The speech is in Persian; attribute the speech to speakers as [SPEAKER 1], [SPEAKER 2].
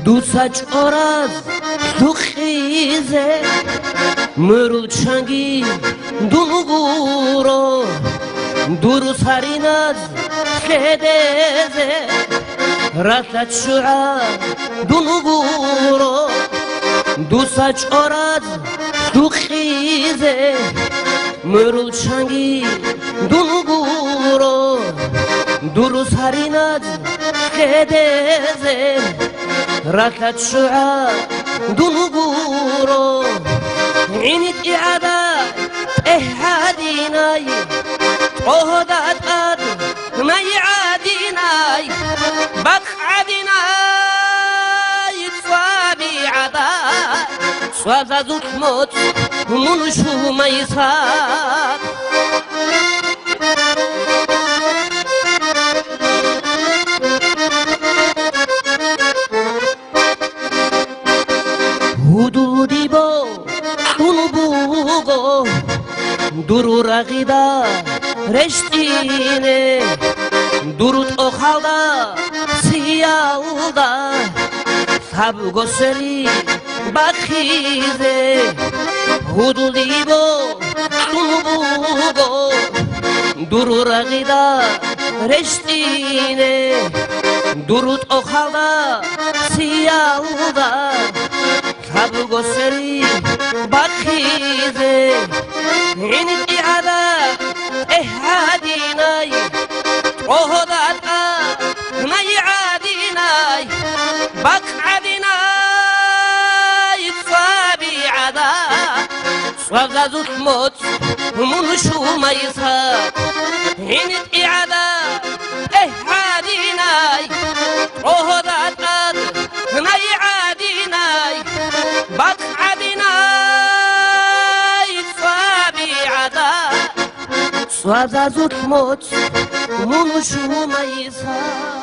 [SPEAKER 1] دوساچ آراز دو خیزه مرود شنگی دونگورو دورو سریناز خدزه رسد شعا دونگورو دوساچ آراز دو خیزه مرود شنگی دونگورو دورو سریناز خدزه ركت شعاع دنقورو عينت إعادة إحاديناي طهدت أد ما يعاديناي بق عاديناي صابي عدا صوازا زوت موت منشو ميسات حدودی با اون بوگو درو رقیدا رشتینه درود اخالدا سیالدا سبگو سری بخیزه حدودی با اون بوگو درو رقیدا رشتینه درود اخالدا سیالدا سبگو سری بخیزه این ایعاده احادینای طهدت نای عادینای بق عادینای صابی عدا صوزا زوت موت منشو ميسات این ایعاده احادینای طهدت نای عادینای بق عادینای صابی عدا صوزا زوت موت منشو ميسات